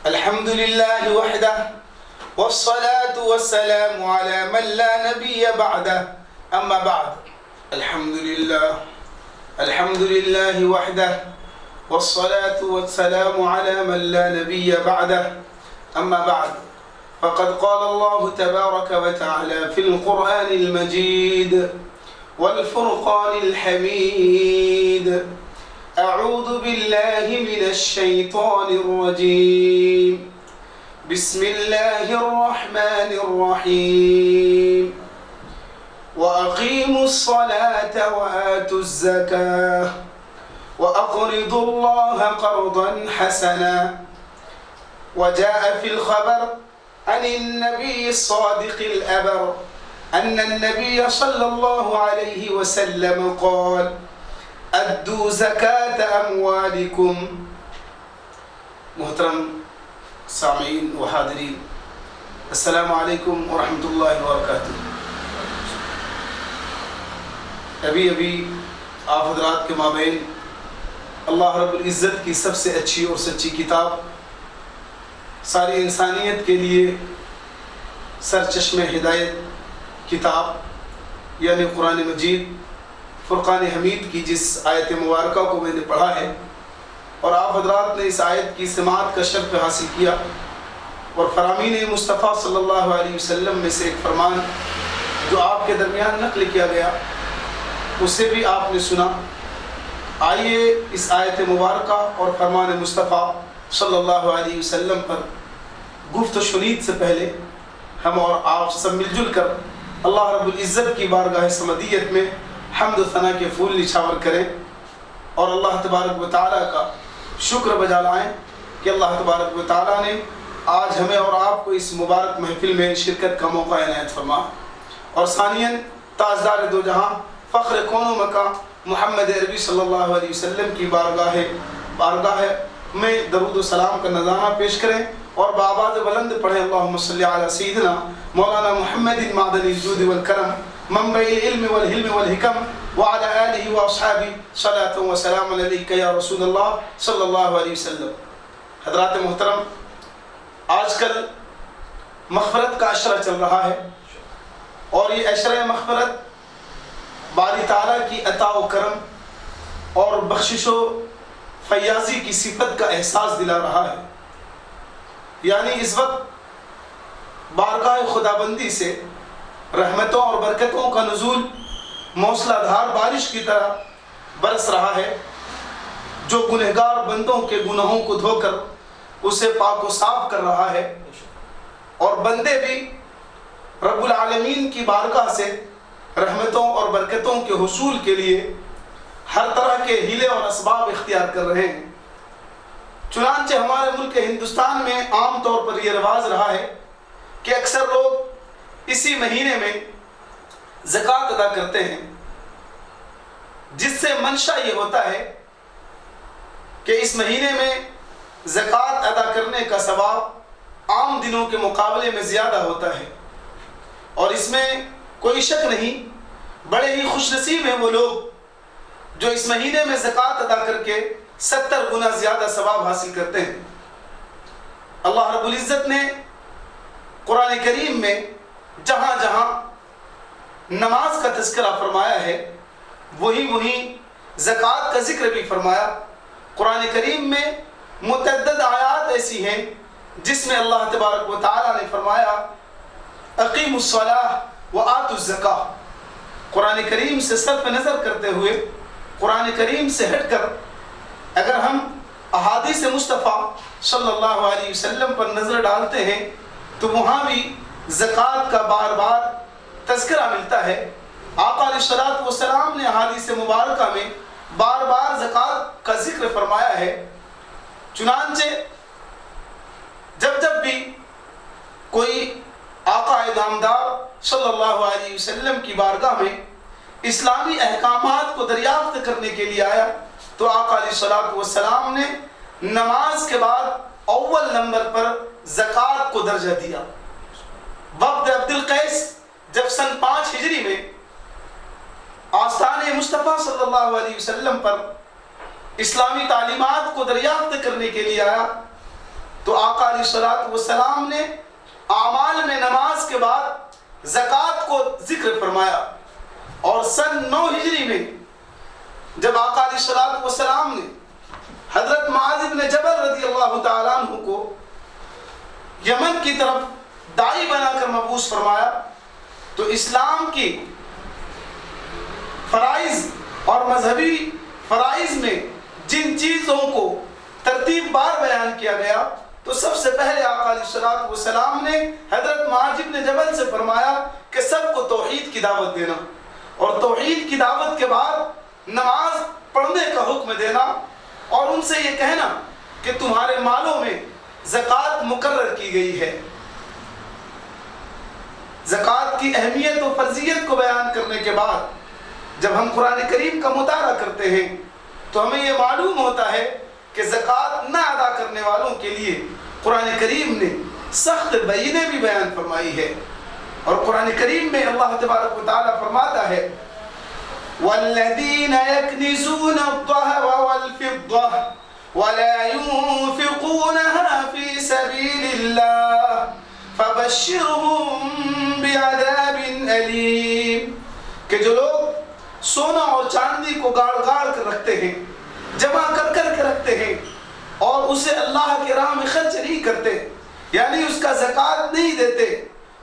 الحمد لله وحده والصلاة والسلام على من لا نبي بعده أما بعد. الحمد لله وحده والصلاة والسلام على من لا نبي بعده أما بعد. فقد قال الله تبارك وتعالى في القرآن المجيد والفرقان الحميد: أعوذ بالله من الشيطان الرجيم. بسم الله الرحمن الرحيم. وأقيموا الصلاة وآتوا الزكاة وأقرضوا الله قرضا حسنا. وجاء في الخبر عن النبي الصادق الأبر أن النبي صلى الله عليه وسلم قال: أدوا زكاة أموالكم. محترم سامعین و حاضرین، السلام علیکم ورحمۃ اللہ وبرکاتہ۔ ابھی آپ حضرات کے مابین اللہ رب العزت کی سب سے اچھی اور سچی کتاب، ساری انسانیت کے لیے سرچشمہ ہدایت کتاب یعنی قرآن مجید فرقان حمید کی جس آیت مبارکہ کو میں نے پڑھا ہے، اور آپ حضرات نے اس آیت کی سماعت کا شرف حاصل کیا، اور فرامین مصطفیٰ صلی اللہ علیہ وسلم میں سے ایک فرمان جو آپ کے درمیان نقل کیا گیا اسے بھی آپ نے سنا۔ آئیے اس آیت مبارکہ اور فرمان مصطفیٰ صلی اللہ علیہ وسلم پر گفت و شنید سے پہلے ہم اور آپ سب مل جل کر اللہ رب العزت کی بارگاہ سمدیت میں حمد و ثنا کے پھول نچھاور کریں، اور اللہ تبارک و تعالیٰ کا شکر بجا لائیں کہ اللہ تبارک و تعالیٰ نے آج ہمیں اور آپ کو اس مبارک محفل میں شرکت کا موقع عنایت فرما، اور ثانیاً تاجدار دو جہاں فخر کون و مکان محمد عربی صلی اللہ علیہ وسلم کی بارگاہ میں درود و سلام کا نذرانہ پیش کریں، اور بآواز بلند پڑھیں: اللہم صلی علی سیدنا مولانا محمد معدن الجود والکرم منبع العلم والحلم والحکم وعلى آلہ واصحابہ صلاۃ و سلام علیک یا رسول اللہ صلی اللہ علیہ وسلم۔ حضرات محترم، آج کل مغفرت کا عشرہ چل رہا ہے، اور یہ عشرہ مغفرت باری تعالیٰ کی عطا و کرم اور بخشش و فیاضی کی صفت کا احساس دلا رہا ہے۔ یعنی اس وقت بارگاہ خدابندی سے رحمتوں اور برکتوں کا نزول موسلا دھار بارش کی طرح برس رہا ہے، جو گنہگار بندوں کے گناہوں کو دھو کر اسے پاک و صاف کر رہا ہے، اور بندے بھی رب العالمین کی بارگاہ سے رحمتوں اور برکتوں کے حصول کے لیے ہر طرح کے ہیلے اور اسباب اختیار کر رہے ہیں۔ چنانچہ ہمارے ملک ہندوستان میں عام طور پر یہ رواج رہا ہے کہ اکثر لوگ اسی مہینے میں زکوٰۃ ادا کرتے ہیں، جس سے منشا یہ ہوتا ہے کہ اس مہینے میں زکوٰۃ ادا کرنے کا ثواب عام دنوں کے مقابلے میں زیادہ ہوتا ہے، اور اس میں کوئی شک نہیں، بڑے ہی خوش نصیب ہیں وہ لوگ جو اس مہینے میں زکوٰۃ ادا کر کے 70 گنا زیادہ ثواب حاصل کرتے ہیں۔ اللہ رب العزت نے قرآن کریم میں جہاں جہاں نماز کا تذکرہ فرمایا ہے وہیں زکوٰۃ کا ذکر بھی فرمایا۔ قرآن کریم میں متعدد آیات ایسی ہیں جس میں اللہ تبارک و تعالیٰ نے فرمایا: اقیموا الصلاۃ وآتوا الزکاۃ۔ قرآن کریم سے صرف نظر کرتے ہوئے، قرآن کریم سے ہٹ کر اگر ہم احادیث مصطفیٰ صلی اللہ علیہ وسلم پر نظر ڈالتے ہیں تو وہاں بھی زکوٰۃ کا بار بار تذکرہ ملتا ہے۔ آقا علیہ الصلوۃ والسلام نے احادیث مبارکہ میں بار بار زکوٰۃ کا ذکر فرمایا ہے۔ چنانچہ جب بھی کوئی آقا نامدار صلی اللہ علیہ وسلم کی بارگاہ میں اسلامی احکامات کو دریافت کرنے کے لیے آیا تو آقا علیہ الصلوۃ والسلام نے نماز کے بعد اول نمبر پر زکوٰۃ کو درجہ دیا۔ وفد عبد القیس جب سن 5 ہجری میں آستان مصطفیٰ صلی اللہ علیہ وسلم پر اسلامی تعلیمات کو دریافت کرنے کے لیے آیا تو آقا علیہ الصلوۃ والسلام نے اعمال میں نماز کے بعد زکوٰۃ کو ذکر فرمایا، اور سن 9 ہجری میں جب آقا علیہ الصلوۃ والسلام نے حضرت معاذ بن جبل رضی اللہ تعالیٰ عنہ کو یمن کی طرف داعی بنا کر مبعوث فرمایا، تو اسلام کی فرائض اور مذہبی فرائض میں جن چیزوں کو ترتیب بار بیان کیا گیا، تو سب سے پہلے آقا علیہ الصلوۃ والسلام نے حضرت معاذ بن جبل سے فرمایا کہ سب کو توحید کی دعوت دینا، اور توحید کی دعوت کے بعد نماز پڑھنے کا حکم دینا، اور ان سے یہ کہنا کہ تمہارے مالوں میں زکوٰۃ مقرر کی گئی ہے۔ زکوٰۃ کی اہمیت و فرضیت کو بیان کرنے کے بعد جب ہم قرآن کریم کا مطالعہ کرتے ہیں تو ہمیں یہ معلوم ہوتا ہے کہ زکوٰۃ نہ ادا کرنے والوں کے لیے قرآن کریم نے سخت بینیں بھی بیان فرمائی ہے، اور قرآن کریم میں اللہ تبارک و تعالیٰ فرماتا ہے وَالَّذِينَ يَكْنِزُونَ الذَّهَبَ وَالْفِضَّةَ وَلَا يُنْفِقُونَهَا فِي سَبِيلِ اللَّهِ فَبَشِّرْهُم بِعَذَابٍ أَلِيمٍ، کہ جو لوگ سونا اور چاندی کو گاڑ کر رکھتے ہیں، جمع کر کے رکھتے ہیں، اور اسے اللہ کے راہ میں خرچ نہیں کرتے، یعنی اس کا زکوٰۃ نہیں دیتے،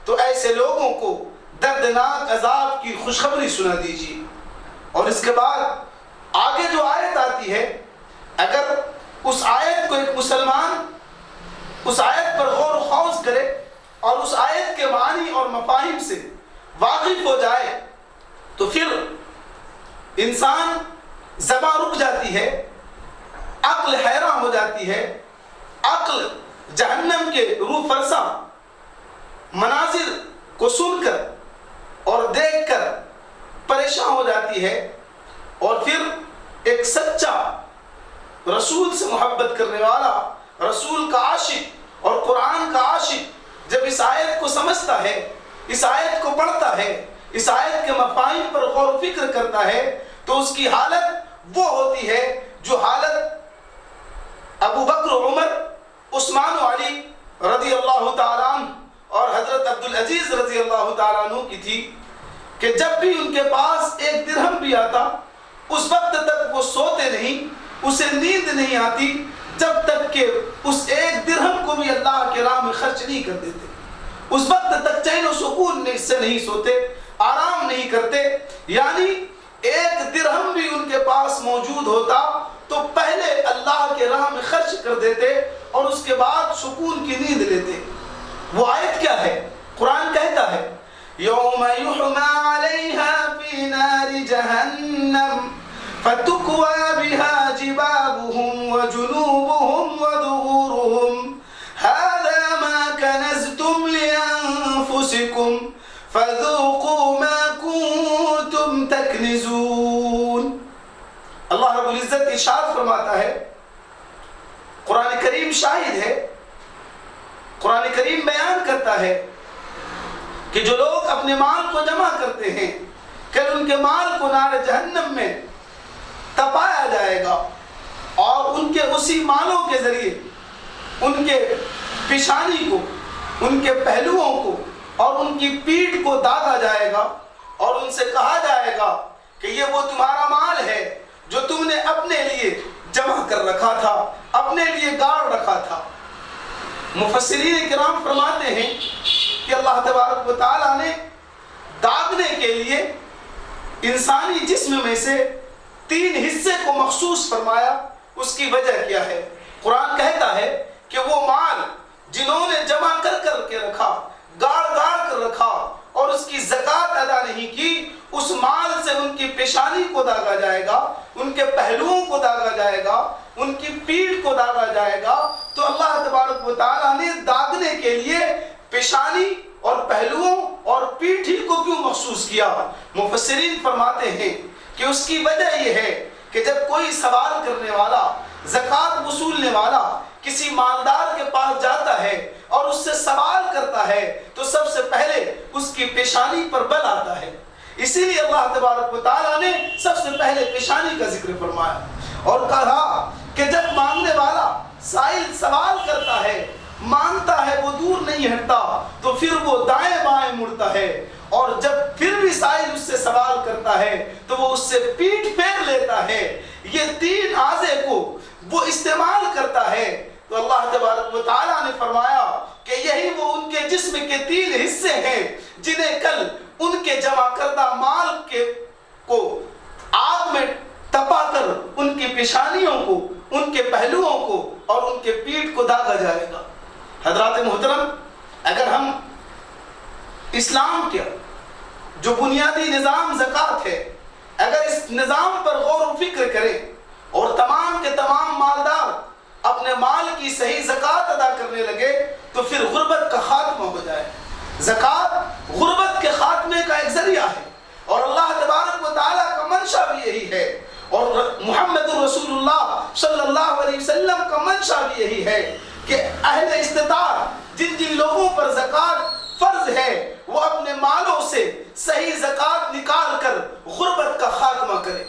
تو ایسے لوگوں کو دردناک عذاب کی خوشخبری سنا دیجیے۔ اور اس کے بعد آگے جو آیت آتی ہے، اگر اس آیت کو ایک مسلمان اس آیت پر غور و خوض کرے اور اس آیت کے معنی اور مفاہیم سے واقف ہو جائے، تو پھر انسان زبان رک جاتی ہے، عقل حیران ہو جاتی ہے، عقل جہنم کے روح فرسا مناظر کو سن کر اور دیکھ کر پریشان ہو جاتی ہے، اور پھر ایک سچا رسول سے محبت کرنے والا، رسول کا عاشق اور قرآن کا عاشق جب اس آیت کو سمجھتا ہے، اس آیت کو پڑھتا ہے، اس آیت کے مفاہیم پر غور و فکر کرتا ہے، تو اس کی حالت وہ ہوتی ہے جو حالت ابو بکر و عمر، عثمان و علی رضی اللہ تعالیٰ عنہ اور حضرت عبدالعزیز رضی اللہ تعالیٰ عنہ کی تھی، کہ جب بھی ان کے پاس ایک درہم بھی آتا اس وقت تک وہ سوتے نہیں، اسے نیند نہیں آتی جب تک کہ اس ایک درہم کو بھی اللہ کے راہ میں خرچ نہیں کر دیتے، اس وقت تک چین و سکون سے نہیں سوتے، آرام نہیں کرتے، یعنی ایک درہم بھی ان کے پاس موجود ہوتا تو پہلے اللہ کے راہ میں خرچ کر دیتے اور اس کے بعد سکون کی نیند لیتے۔ وہ آیت کیا ہے؟ قرآن کہتا ہے یوم یحما علیہا فی نار جہنم فتکوی بہا جباہہم وجنوبہم وظہورہم ھذا ما کنزتم لانفسکم فذوقوا ما کنتم تکنزون۔ اللہ رب العزت ارشاد فرماتا ہے، قرآن کریم شاہد ہے، قرآن کریم بیان کرتا ہے کہ جو لوگ اپنے مال کو جمع کرتے ہیں، کل ان کے مال کو نار جہنم میں تپایا جائے گا، اور ان کے اسی مالوں کے ذریعے ان کے پیشانی کو، ان کے پہلوؤں کو اور ان کی پیٹھ کو داغا جائے گا، اور ان سے کہا جائے گا کہ یہ وہ تمہارا مال ہے جو تم نے اپنے لیے جمع کر رکھا تھا، اپنے لیے گاڑ رکھا تھا۔ مفسرین کرام فرماتے ہیں کہ اللہ تبارک و تعالیٰ نے داغنے کے لیے انسانی جسم میں سے 3 حصے کو مخصوص فرمایا۔ اس کی وجہ کیا ہے؟ قرآن کہتا ہے کہ وہ مال جنہوں نے جمع کر کے رکھا، گاڑ کر رکھا اور اس کی زکوٰۃ ادا نہیں کی، اس مال سے ان کی پیشانی کو داغا جائے گا، ان کے پہلوؤں کو داغا جائے گا، ان کی پیٹھ کو داغا جائے گا۔ تو اللہ تبارک و تعالیٰ نے داغنے کے لیے پیشانی اور پہلوؤں اور پیٹھی کو کیوں مخصوص کیا؟ مفسرین فرماتے ہیں کہ اس کی وجہ یہ ہے کہ جب کوئی سوال کرنے والا، زکوٰۃ وصولنے والا کسی مالدار کے پاس جاتا ہے اور اس سے سوال کرتا ہے تو سب سے پہلے اس کی پیشانی پر بل آتا ہے، اسی لیے اللہ تبارک و تعالیٰ نے سب سے پہلے پیشانی کا ذکر فرمایا اور کہا کہ جب مانگنے والا سائل سوال کرتا ہے، مانتا ہے وہ دور نہیں ہٹتا، تو پھر وہ دائیں بائیں مڑتا ہے، اور جب پھر بھی سائل اس سے سوال کرتا ہے تو وہ اس سے پیٹھ پھیر لیتا ہے۔ یہ تین اعضے کو وہ استعمال کرتا ہے۔ تو اللہ تبارک و تعالیٰ نے فرمایا کہ یہی وہ ان کے جسم کے تین حصے ہیں جنہیں کل ان کے جمع کردہ مال کو آگ میں تپا کر ان کی پیشانیوں کو، ان کے پہلوؤں کو اور ان کے پیٹھ کو داغا جائے گا۔ حضرات محترم، اگر ہم اسلام کے جو بنیادی نظام زکوٰۃ ہے، اگر اس نظام پر غور و فکر کریں اور تمام کے تمام مالدار اپنے مال کی صحیح زکوٰۃ ادا کرنے لگے تو پھر غربت کا خاتمہ ہو جائے۔ زکوٰۃ غربت کے خاتمے کا ایک ذریعہ ہے، اور اللہ تبارک و تعالیٰ کا منشا بھی یہی ہے، اور محمد رسول اللہ صلی اللہ علیہ وسلم کا منشا بھی یہی ہے کہ اہل استطاعت جن جن لوگوں پر زکوٰۃ فرض ہے وہ اپنے مالوں سے صحیح زکوٰۃ نکال کر غربت کا خاتمہ کریں۔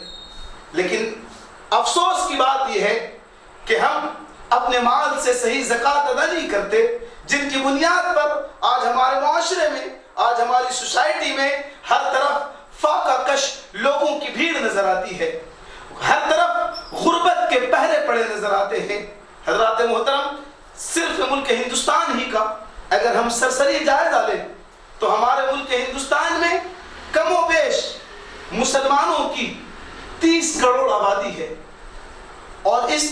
لیکن افسوس کی بات یہ ہے کہ ہم اپنے مال سے صحیح زکوٰۃ ادا نہیں کرتے، جن کی بنیاد پر آج ہمارے معاشرے میں، آج ہماری سوسائٹی میں ہر طرف فاقہ کش لوگوں کی بھیڑ نظر آتی ہے، ہر طرف غربت کے پہرے پڑے نظر آتے ہیں۔ حضرات محترم، صرف ملک ہندوستان ہی کا اگر ہم سرسری جائزہ لیں تو ہمارے ملک ہندوستان میں کم و بیش مسلمانوں کی 30 کروڑ آبادی ہے، اور اس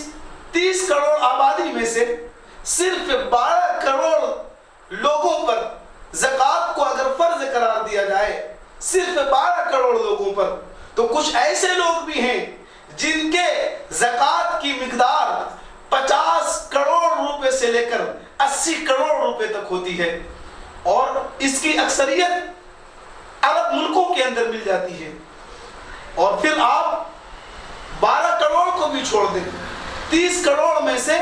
30 کروڑ آبادی میں سے صرف 12 کروڑ لوگوں پر زکوٰۃ کو اگر فرض قرار دیا جائے، صرف 12 کروڑ لوگوں پر، تو کچھ ایسے لوگ بھی ہیں جن کے زکوٰۃ کی مقدار 50 کروڑ روپے سے لے کر 80 کروڑ روپے تک ہوتی ہے، اور اس کی اکثریت عرب ملکوں کے اندر مل جاتی ہے۔ اور پھر آپ 12 کروڑ کو بھی چھوڑ دیں، 30 کروڑ میں سے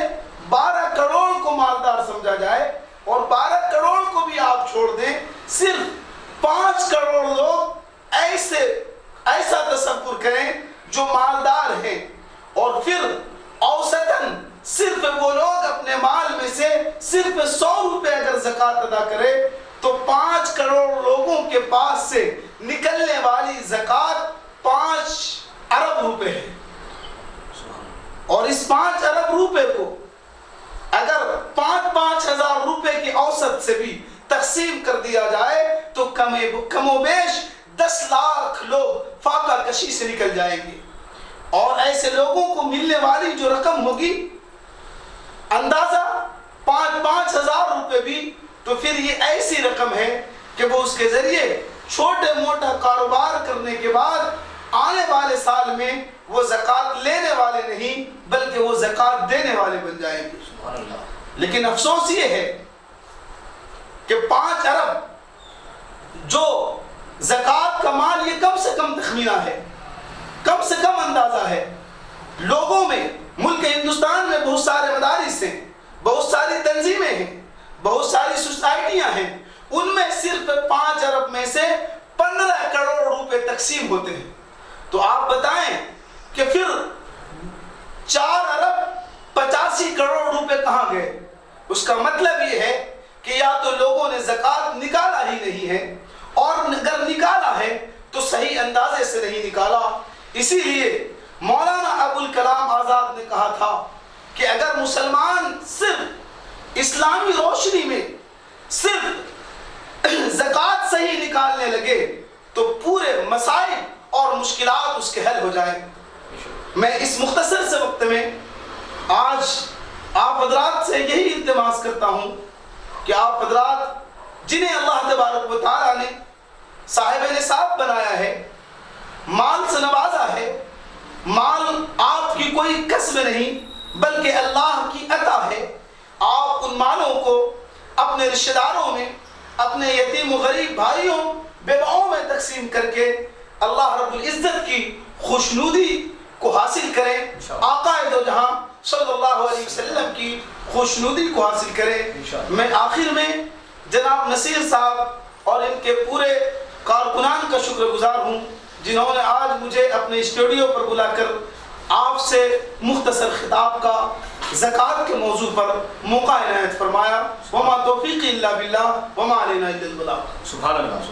12 کروڑ کو مالدار سمجھا جائے، اور 12 کروڑ کو بھی آپ چھوڑ دیں، صرف 5 کروڑ لوگ ایسا تصور کریں جو مالدار ہیں، اور پھر اوسطاً صرف وہ لوگ اپنے مال میں سے صرف 100 روپے اگر زکوٰۃ ادا کرے تو 5 کروڑ لوگوں کے پاس سے نکلنے والی زکوٰۃ 5 ارب روپے ہے، اور اس 5 ارب روپے کو اگر 5-5 ہزار روپے کے اوسط سے بھی تقسیم کر دیا جائے تو کم و بیش 10 لاکھ لوگ فاقہ کشی سے نکل جائیں گے، اور ایسے لوگوں کو ملنے والی جو رقم ہوگی اندازہ 5-5 ہزار روپے بھی، تو پھر یہ ایسی رقم ہے کہ وہ اس کے ذریعے چھوٹے موٹا کاروبار کرنے کے بعد آنے والے سال میں وہ زکوٰۃ لینے والے نہیں بلکہ وہ زکوٰۃ دینے والے بن جائیں گے۔ لیکن افسوس یہ ہے کہ 5 ارب جو زکوٰۃ کا مال، یہ کم سے کم تخمینہ ہے، کم سے کم اندازہ ہے۔ لوگوں میں، ملک ہندوستان میں بہت سارے مدارس ہیں، بہت ساری تنظیمیں ہیں، بہت ساری سوسائٹیاں ہیں، ان میں صرف 5 ارب میں سے 15 کروڑ روپے تقسیم ہوتے ہیں۔ تو آپ بتائیں کہ پھر 4 ارب 85 کروڑ روپے کہاں گئے؟ اس کا مطلب یہ ہے کہ یا تو لوگوں نے زکوٰۃ نکالا ہی نہیں ہے، اور اگر نکالا ہے تو صحیح اندازے سے نہیں نکالا۔ اسی لیے مولانا ابوالکلام آزاد نے کہا تھا کہ اگر مسلمان صرف اسلامی روشنی میں صرف زکوٰۃ صحیح نکالنے لگے تو پورے مسائل اور مشکلات اس کے حل ہو جائیں۔ میں اس مختصر سے وقت میں آج آپ حضرات سے یہی التماس کرتا ہوں کہ آپ حضرات جنہیں اللہ تبارک و تعالیٰ نے صاحب نصاب بنایا ہے، مال سے نوازا ہے، مال آپ کی کوئی کسب نہیں بلکہ اللہ کی عطا ہے، آپ ان مالوں کو اپنے رشتہ داروں میں، اپنے یتیم و غریب بھائیوں بیواؤں میں تقسیم کر کے اللہ رب العزت کی خوشنودی کو حاصل کریں، آقا دو جہاں صلی اللہ علیہ وسلم کی خوشنودی کو حاصل کریں۔ میں آخر میں جناب نصیر صاحب اور ان کے پورے کارکنان کا شکر گزار ہوں جنہوں نے آج مجھے اپنے اسٹوڈیو پر بلا کر آپ سے مختصر خطاب کا زکوٰۃ کے موضوع پر موقع عنایت فرمایا. وما توفیقی الا باللہ وما علینا الا البلاغ. سبحان اللہ.